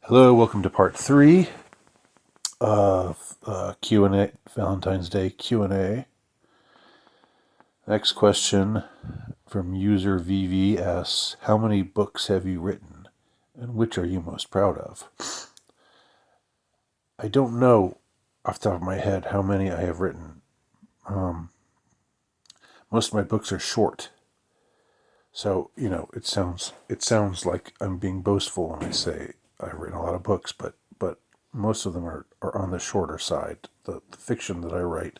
Hello, welcome to part three of Q&A, Valentine's Day Q&A. Next question from user VV asks, how many books have you written and which are you most proud of? I don't know off the top of my head how many I have written. Most of my books are short. So, it sounds like I'm being boastful when I say I've written a lot of books, but most of them are on the shorter side. The fiction that I write,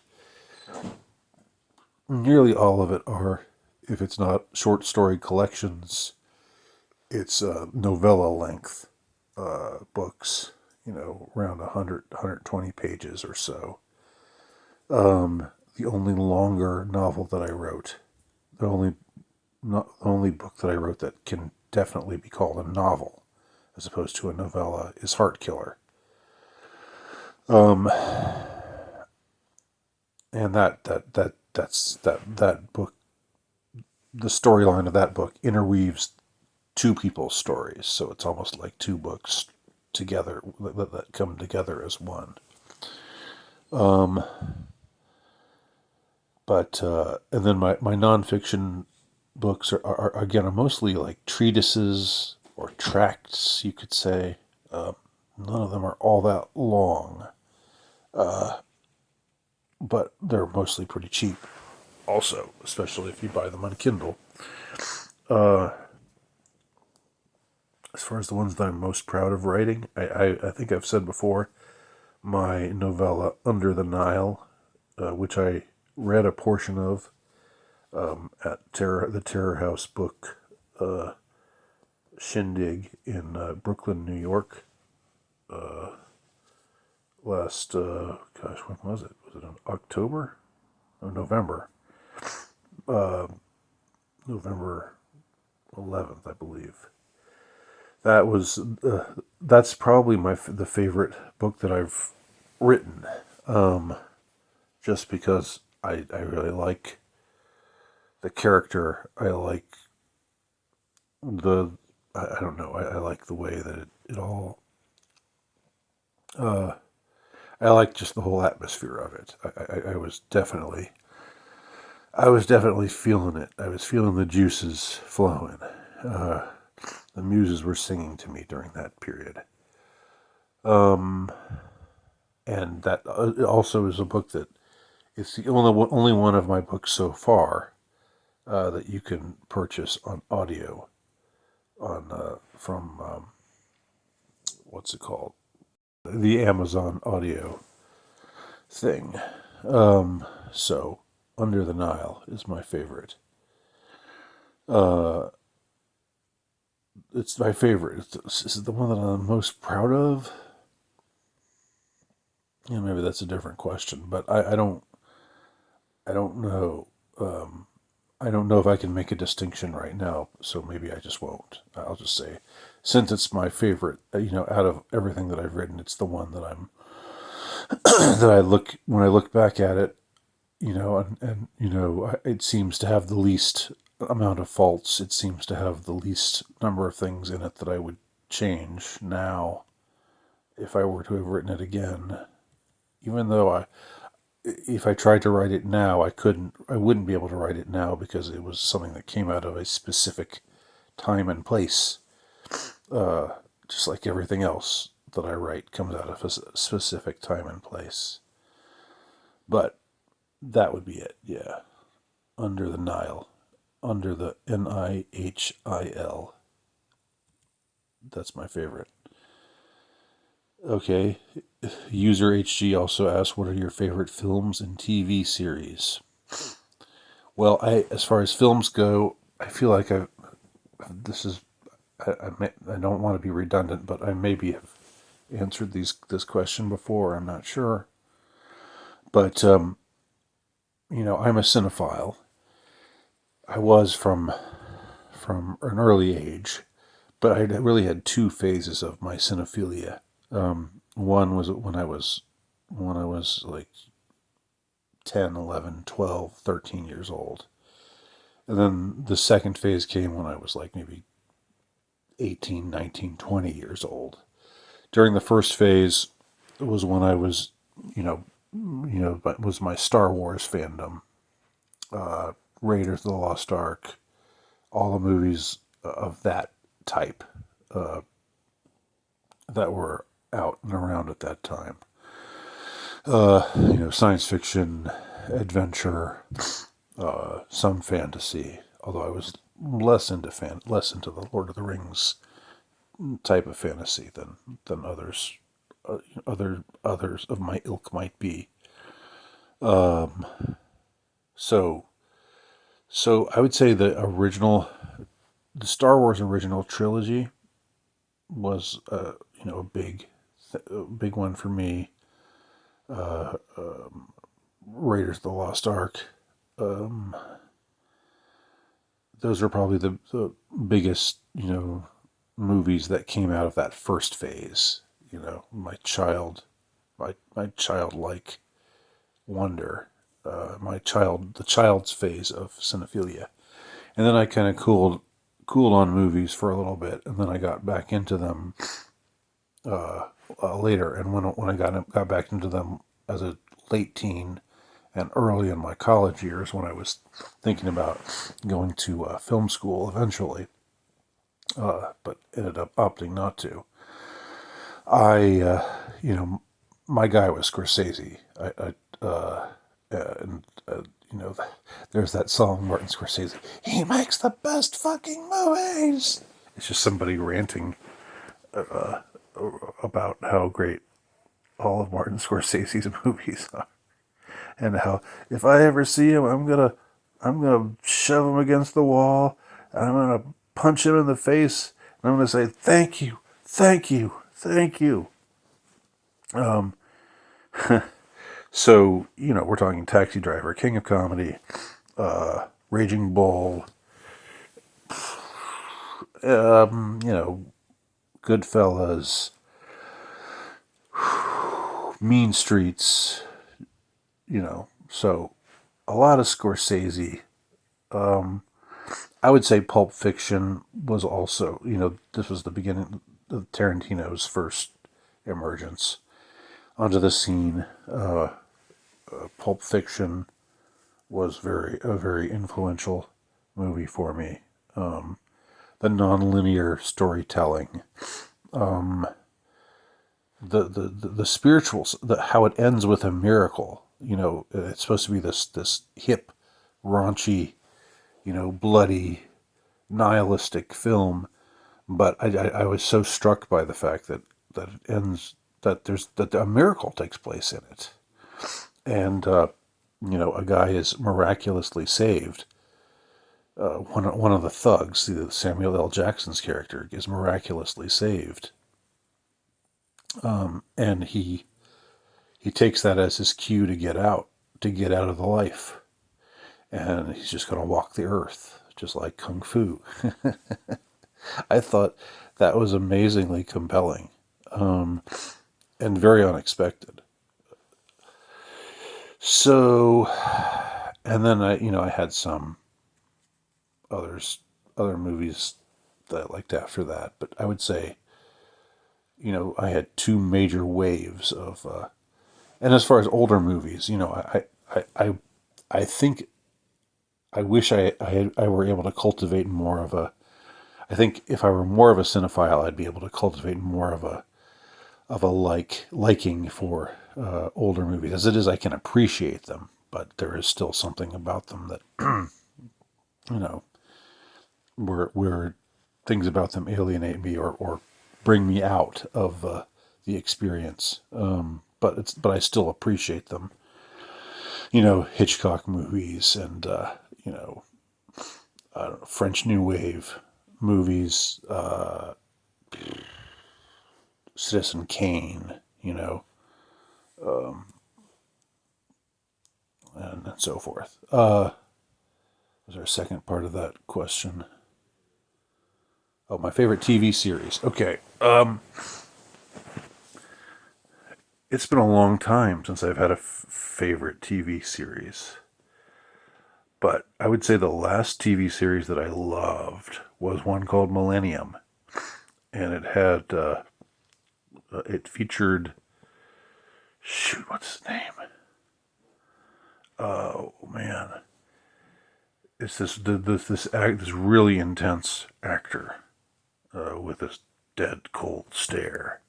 nearly all of it are, if it's not short story collections, it's novella length books, around 120 pages or so. The only longer novel that I wrote, the only not the only book that I wrote that can definitely be called a novel, as opposed to a novella, is Heart Killer. And that book, the storyline of that book interweaves two people's stories, so it's almost like two books together that come together as one. But and then my nonfiction books are again are mostly like treatises or tracts, you could say. None of them are all that long, but they're mostly pretty cheap. Also, especially if you buy them on Kindle. As far as the ones that I'm most proud of writing, I think I've said before, my novella Under the Nile, which I read a portion of at the Terror House book shindig in Brooklyn, New York. Last, when was it? Was it in October? Or November? November 11th, I believe. That's probably the favorite book that I've written, just because I really like the character. I like I don't know, I like the way that it all, I like just the whole atmosphere of it. I was definitely feeling it. I was feeling the juices flowing. The muses were singing to me during that period. And that also is a book that it's the only one of my books so far that you can purchase on audio from what's it called, the Amazon audio thing. So Under the Nile is my favorite. It's my favorite. This is the one that I'm most proud of. Yeah, maybe that's a different question, but I don't know. I don't know if I can make a distinction right now, so maybe I just won't. I'll just say, since it's my favorite, out of everything that I've written, it's the one that I'm that when I look back at it, it seems to have the least amount of faults. It seems to have the least number of things in it that I would change now if I were to have written it again. Even though if I tried to write it now, I wouldn't be able to write it now because it was something that came out of a specific time and place. Just like everything else that I write comes out of a specific time and place. But that would be it, yeah. Under the Nile. Under the Nihil. That's my favorite. Okay. User HG also asks, what are your favorite films and TV series? Well, as far as films go, I feel like I don't want to be redundant, but I maybe have answered this question before. I'm not sure. But, I'm a cinephile. I was from an early age, but I really had two phases of my cinephilia. One was when I was like 10, 11, 12, 13 years old. And then the second phase came when I was like maybe 18, 19, 20 years old. during the first phase was when I was, you know, was my Star Wars fandom, Raiders of the Lost Ark, all the movies of that type that were out and around at that time. Science fiction, adventure, some fantasy. Although I was less into the Lord of the Rings type of fantasy than others of my ilk might be. So I would say the Star Wars original trilogy was a big one for me. Raiders of the Lost Ark. Those are probably the biggest movies that came out of that first phase. My childlike wonder, the child's phase of cinephilia, and then I kind of cooled on movies for a little bit, and then I got back into them later. And when I got back into them as a late teen and early in my college years, when I was thinking about going to film school eventually, but ended up opting not to. My guy was Scorsese. There's that song, Martin Scorsese. He makes the best fucking movies. It's just somebody ranting about how great all of Martin Scorsese's movies are, and how if I ever see him, I'm gonna shove him against the wall, and I'm gonna punch him in the face, and I'm gonna say thank you, thank you, thank you. So we're talking Taxi Driver, King of Comedy, Raging Bull, Goodfellas, Mean Streets, so a lot of Scorsese. I would say Pulp Fiction was also, this was the beginning of Tarantino's first emergence onto the scene. Pulp Fiction was a very influential movie for me. The nonlinear storytelling, the spirituals, how it ends with a miracle. It's supposed to be this hip, raunchy, bloody, nihilistic film, but I was so struck by the fact that it ends that a miracle takes place in it, and a guy is miraculously saved. One of the thugs, Samuel L. Jackson's character, is miraculously saved, and he takes that as his cue to get out of the life, and he's just going to walk the earth, just like kung fu. I thought that was amazingly compelling, and very unexpected. So, and then I had some other movies that I liked after that, but I would say, I had two major waves of, and as far as older movies, I think I wish I were able to cultivate more of a. I think if I were more of a cinephile, I'd be able to cultivate more of a liking for older movies. As it is, I can appreciate them, but there is still something about them that where things about them alienate me or bring me out of the experience. But I still appreciate them. Hitchcock movies and I don't know, French New Wave movies, Citizen Kane, and so forth. Was there a second part of that question? Oh, my favorite TV series. Okay. It's been a long time since I've had a favorite TV series. But I would say the last TV series that I loved was one called Millennium. And it had it featured, shoot, what's his name? Oh man, it's this really intense actor with this dead cold stare,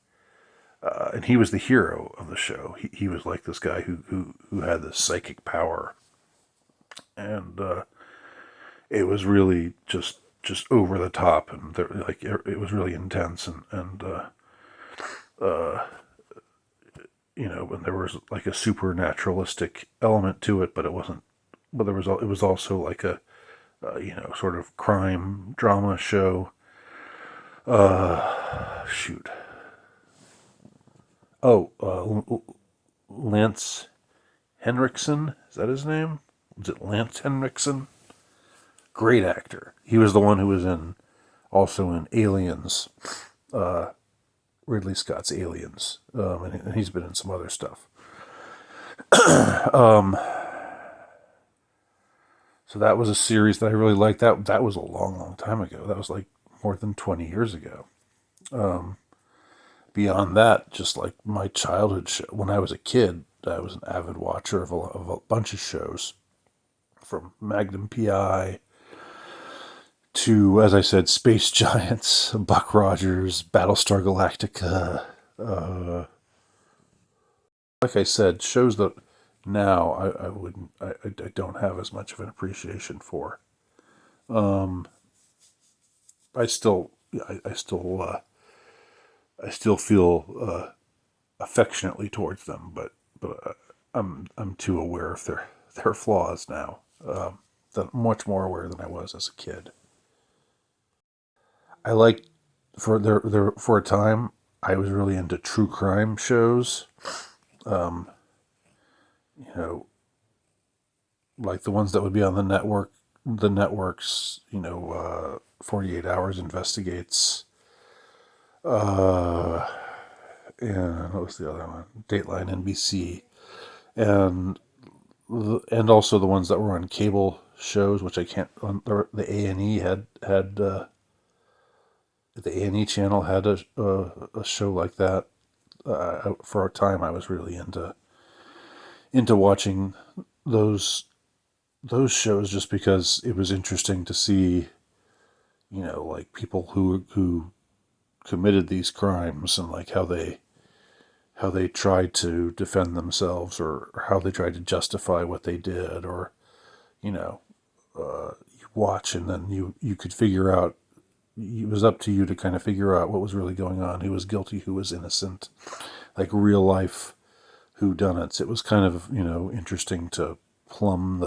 and he was the hero of the show. He was like this guy who had this psychic power, and it was really just over the top, and there, like it was really intense, and and there was like a supernaturalistic element to it, but it wasn't. But it was also like a sort of crime drama show. Shoot. Oh, Lance Henriksen, is that his name? Was it Lance Henriksen? Great actor. He was the one who was also in Aliens, Ridley Scott's Aliens, and he's been in some other stuff. So that was a series that I really liked. That was a long time ago. That was like more than 20 years ago. Beyond that, just like my childhood show, when I was a kid, I was an avid watcher of a bunch of shows, from Magnum PI to, as I said, Space Giants, Buck Rogers, Battlestar Galactica. Like I said, shows that now I wouldn't, I don't have as much of an appreciation for. I still, I still feel affectionately towards them, but I'm too aware of their flaws now. Much more aware than I was as a kid. I liked for a time. I was really into true crime shows. Um, you know, like the ones that would be on the networks. 48 Hours Investigates. Uh, and what was the other one? Dateline NBC, and also the ones that were on cable shows, which I can't. The A&E had the A&E channel had a show like that. For a time, I was really into watching those shows, just because it was interesting to see, like people who committed these crimes, and like how they tried to defend themselves, or how they tried to justify what they did, or you know you watch, and then you could figure out. It was up to you to kind of figure out what was really going on, who was guilty, who was innocent, like real life whodunits. It was kind of interesting to plumb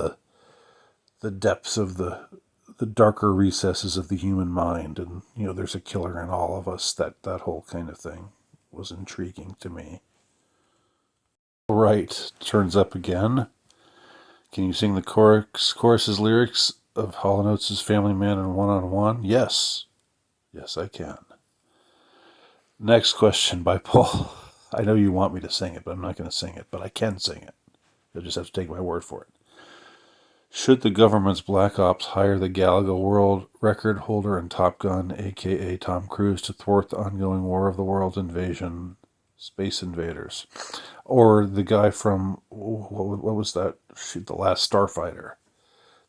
the depths of the darker recesses of the human mind, and there's a killer in all of us. That whole kind of thing was intriguing to me. Right, turns up again. Can you sing the chorus's lyrics of Hall & Oates' Family Man and One on One? Yes. Yes, I can. Next question by Paul. I know you want me to sing it, but I'm not going to sing it, but I can sing it. You'll just have to take my word for it. Should the government's Black Ops hire the Galaga world record holder and Top Gun, aka Tom Cruise, to thwart the ongoing War of the Worlds invasion, Space Invaders? Or the guy from, what was that? Shoot, The Last Starfighter.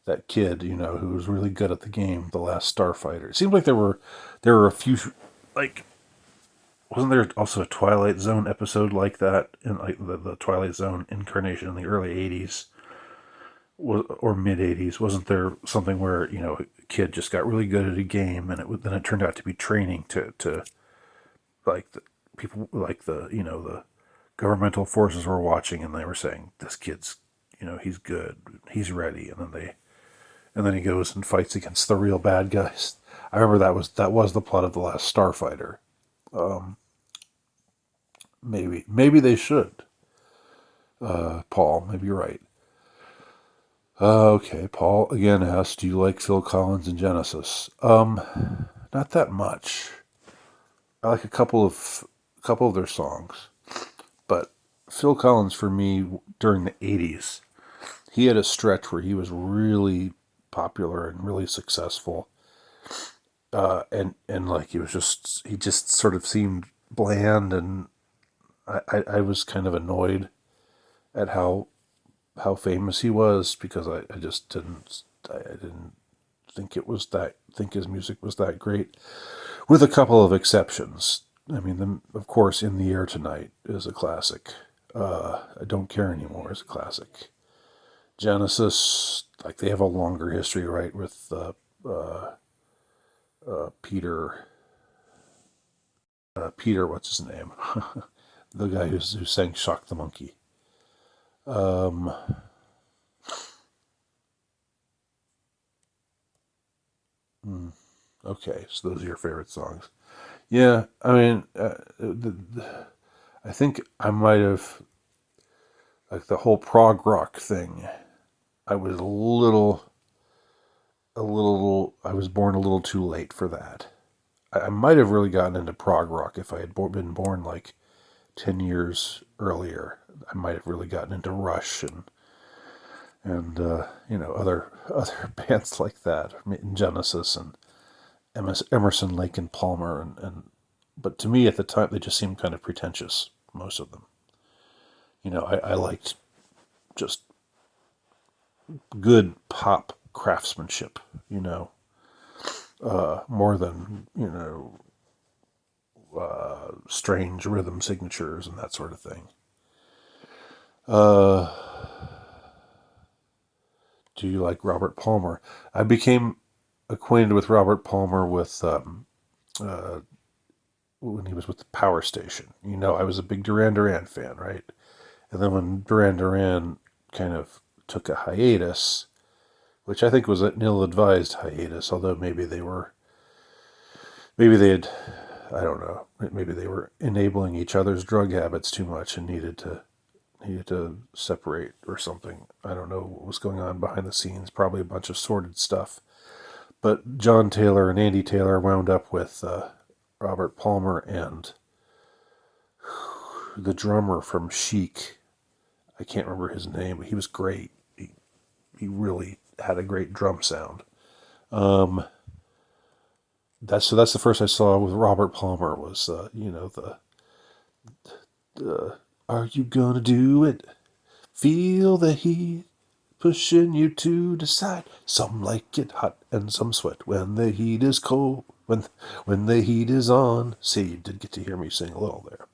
That kid, who was really good at the game, The Last Starfighter. It seemed like there were a few, like, wasn't there also a Twilight Zone episode like that, in like the Twilight Zone incarnation in the early 80s? Or mid 80s? Wasn't there something where a kid just got really good at a game, and then it turned out to be training to like the people, like the governmental forces were watching, and they were saying, this kid's he's good, he's ready, and then he goes and fights against the real bad guys. I remember that was the plot of The Last Starfighter. Maybe they should. Paul, maybe you're right. Okay, Paul again asks, do you like Phil Collins and Genesis? Not that much. I like a couple of their songs, but Phil Collins, for me, during the 80s, he had a stretch where he was really popular and really successful, and like he just sort of seemed bland, and I was kind of annoyed at how famous he was, because I just didn't think his music was that great, with a couple of exceptions. I mean, of course, "In the Air Tonight" is a classic. "I Don't Care Anymore" is a classic. Genesis, like, they have a longer history, right, with Peter. Peter, what's his name? The guy who sang "Shock the Monkey." Um, hmm, okay, so those are your favorite songs. Yeah, I mean, I think I might have, like, the whole prog rock thing. I was I was born a little too late for that. I might have really gotten into prog rock if I had been born like 10 years earlier. I might have really gotten into Rush and other bands like that, Genesis and Emerson, Lake and Palmer, and but to me at the time they just seemed kind of pretentious, most of them. I liked just good pop craftsmanship, more than strange rhythm signatures and that sort of thing. Uh, do you like Robert Palmer? I became acquainted with Robert Palmer with uh, when he was with the Power Station. I was a big Duran Duran fan, right? And then when Duran Duran kind of took a hiatus, which I think was an ill-advised hiatus, although maybe they had, I don't know, maybe they were enabling each other's drug habits too much and needed to separate or something. I don't know what was going on behind the scenes. Probably a bunch of sordid stuff. But John Taylor and Andy Taylor wound up with Robert Palmer and the drummer from Chic. I can't remember his name, but he was great. He really had a great drum sound. Um, that's the first I saw with Robert Palmer was the "Are you gonna do it? Feel the heat pushing you to decide. Some like it hot and some sweat when the heat is cold. When the heat is on." See, you did get to hear me sing a little there.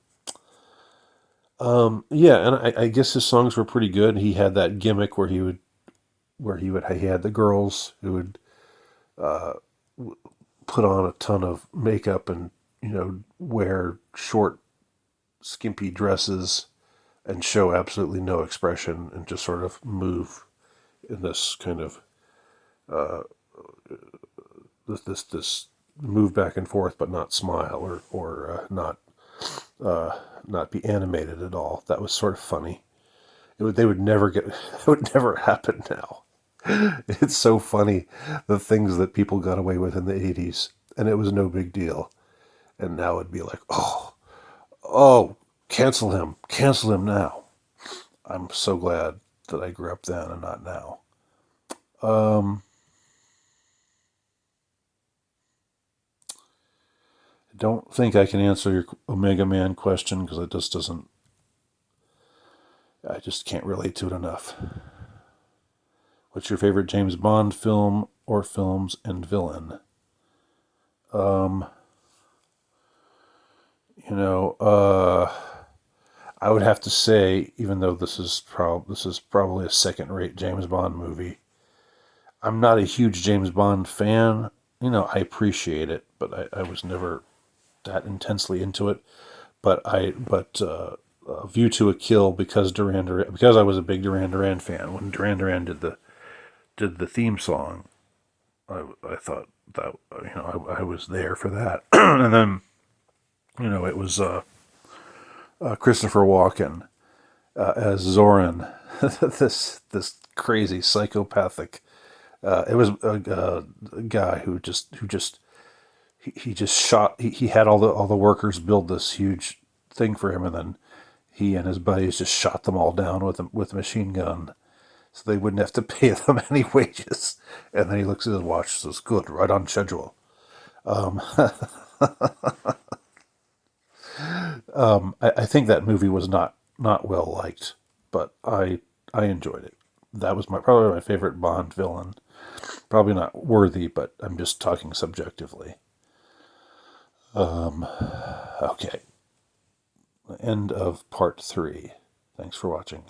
Yeah, and I guess his songs were pretty good. He had that gimmick he had the girls who would uh, put on a ton of makeup and wear short, skimpy dresses and show absolutely no expression and just sort of move in this kind of uh, this move back and forth, but not smile or not be animated at all. That was sort of funny. They would never get. It would never happen now. It's so funny, the things that people got away with in the '80s, and it was no big deal. And now it'd be like, oh, cancel him now. I'm so glad that I grew up then and not now. Um, I don't think I can answer your Omega Man question because it just doesn't. I just can't relate to it enough. What's your favorite James Bond film or films and villain? Um, you know, I would have to say, even though this is probably a second-rate James Bond movie, I'm not a huge James Bond fan. I appreciate it, but I was never that intensely into it. But View to a Kill, because I was a big Duran Duran fan when Duran Duran did the theme song. I thought that I was there for that, and then it was Christopher Walken as Zoran, this crazy psychopathic. It was a guy he just shot. He had all the workers build this huge thing for him, and then he and his buddies just shot them all down with a machine gun, so they wouldn't have to pay them any wages. And then he looks at his watch and says, "Good, right on schedule." Um, I think that movie was not well liked, but I enjoyed it. That was probably my favorite Bond villain. Probably not worthy, but I'm just talking subjectively. Okay, end of part 3. Thanks for watching.